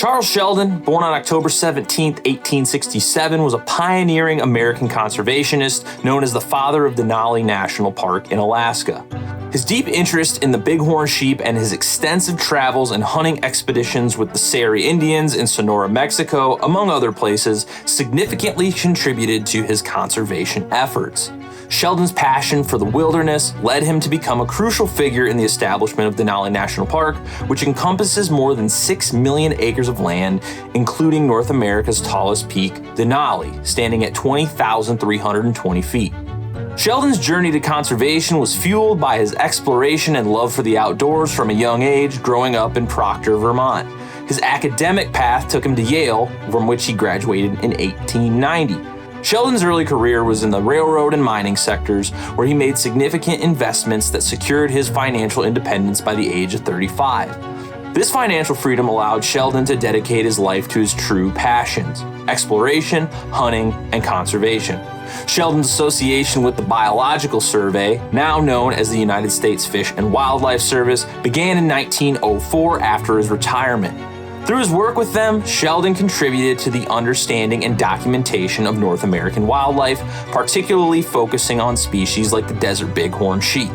Charles Sheldon, born on October 17, 1867, was a pioneering American conservationist known as the father of Denali National Park in Alaska. His deep interest in the bighorn sheep and his extensive travels and hunting expeditions with the Seri Indians in Sonora, Mexico, among other places, significantly contributed to his conservation efforts. Sheldon's passion for the wilderness led him to become a crucial figure in the establishment of Denali National Park, which encompasses more than 6 million acres of land, including North America's tallest peak, Denali, standing at 20,320 feet. Sheldon's journey to conservation was fueled by his exploration and love for the outdoors from a young age, growing up in Proctor, Vermont. His academic path took him to Yale, from which he graduated in 1890. Sheldon's early career was in the railroad and mining sectors, where he made significant investments that secured his financial independence by the age of 35. This financial freedom allowed Sheldon to dedicate his life to his true passions: exploration, hunting, and conservation. Sheldon's association with the Biological Survey, now known as the United States Fish and Wildlife Service, began in 1904 after his retirement. Through his work with them, Sheldon contributed to the understanding and documentation of North American wildlife, particularly focusing on species like the desert bighorn sheep.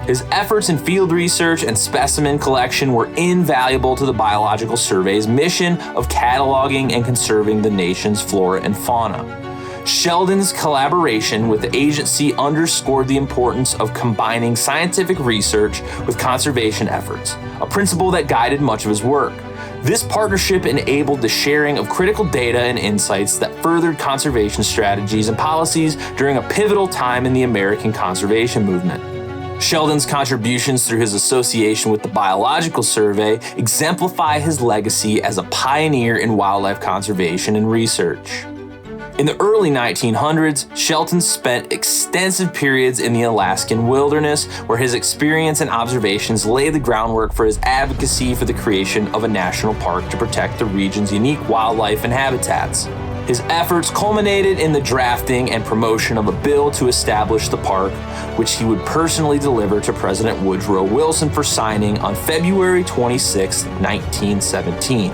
His efforts in field research and specimen collection were invaluable to the Biological Survey's mission of cataloging and conserving the nation's flora and fauna. Sheldon's collaboration with the agency underscored the importance of combining scientific research with conservation efforts, a principle that guided much of his work. This partnership enabled the sharing of critical data and insights that furthered conservation strategies and policies during a pivotal time in the American conservation movement. Sheldon's contributions through his association with the Biological Survey exemplify his legacy as a pioneer in wildlife conservation and research. In the early 1900s, Sheldon spent extensive periods in the Alaskan wilderness, where his experience and observations laid the groundwork for his advocacy for the creation of a national park to protect the region's unique wildlife and habitats. His efforts culminated in the drafting and promotion of a bill to establish the park, which he would personally deliver to President Woodrow Wilson for signing on February 26, 1917.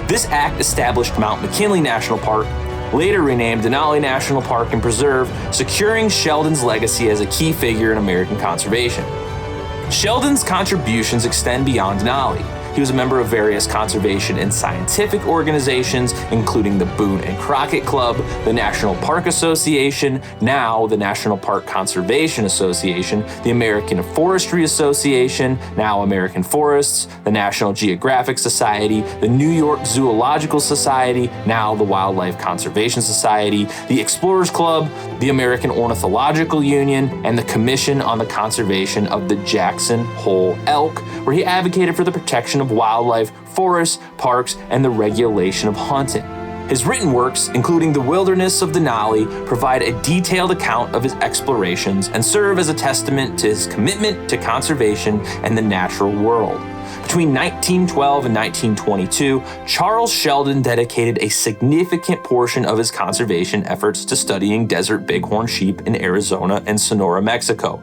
This act established Mount McKinley National Park, later renamed Denali National Park and Preserve, securing Sheldon's legacy as a key figure in American conservation. Sheldon's contributions extend beyond Denali. He was a member of various conservation and scientific organizations, including the Boone and Crockett Club, the National Park Association, now the National Park Conservation Association, the American Forestry Association, now American Forests, the National Geographic Society, the New York Zoological Society, now the Wildlife Conservation Society, the Explorers Club, the American Ornithological Union, and the Commission on the Conservation of the Jackson Hole Elk, where he advocated for the protection of wildlife, forests, parks, and the regulation of hunting. His written works, including The Wilderness of Denali, provide a detailed account of his explorations and serve as a testament to his commitment to conservation and the natural world. Between 1912 and 1922, Charles Sheldon dedicated a significant portion of his conservation efforts to studying desert bighorn sheep in Arizona and Sonora, Mexico.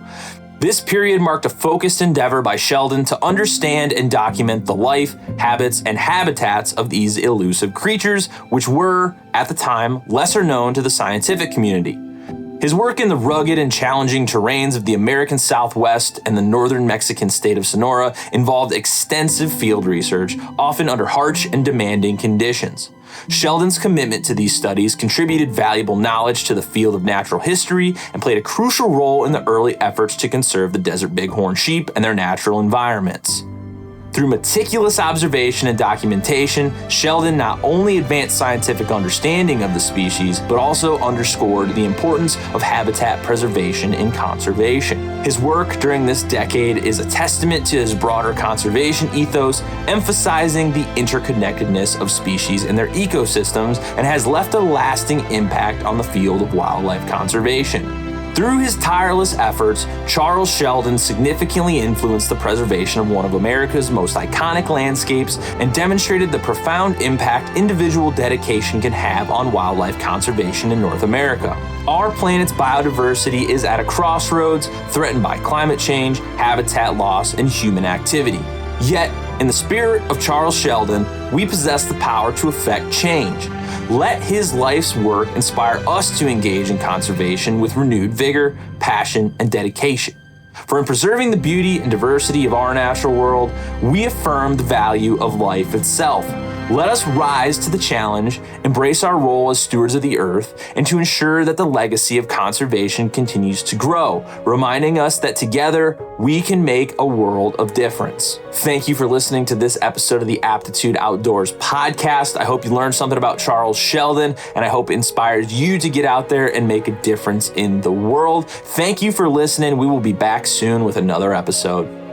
This period marked a focused endeavor by Sheldon to understand and document the life, habits, and habitats of these elusive creatures, which were, at the time, lesser known to the scientific community. His work in the rugged and challenging terrains of the American Southwest and the northern Mexican state of Sonora involved extensive field research, often under harsh and demanding conditions. Sheldon's commitment to these studies contributed valuable knowledge to the field of natural history and played a crucial role in the early efforts to conserve the desert bighorn sheep and their natural environments. Through meticulous observation and documentation, Sheldon not only advanced scientific understanding of the species, but also underscored the importance of habitat preservation and conservation. His work during this decade is a testament to his broader conservation ethos, emphasizing the interconnectedness of species and their ecosystems, and has left a lasting impact on the field of wildlife conservation. Through his tireless efforts, Charles Sheldon significantly influenced the preservation of one of America's most iconic landscapes and demonstrated the profound impact individual dedication can have on wildlife conservation in North America. Our planet's biodiversity is at a crossroads, threatened by climate change, habitat loss, and human activity. Yet, In the spirit of Charles Sheldon, we possess the power to effect change. Let his life's work inspire us to engage in conservation with renewed vigor, passion, and dedication. For in preserving the beauty and diversity of our natural world, we affirm the value of life itself. Let us rise to the challenge, embrace our role as stewards of the earth, and to ensure that the legacy of conservation continues to grow, reminding us that together we can make a world of difference. Thank you for listening to this episode of the Aptitude Outdoors podcast. I hope you learned something about Charles Sheldon, and I hope it inspires you to get out there and make a difference in the world. Thank you for listening. We will be back soon with another episode.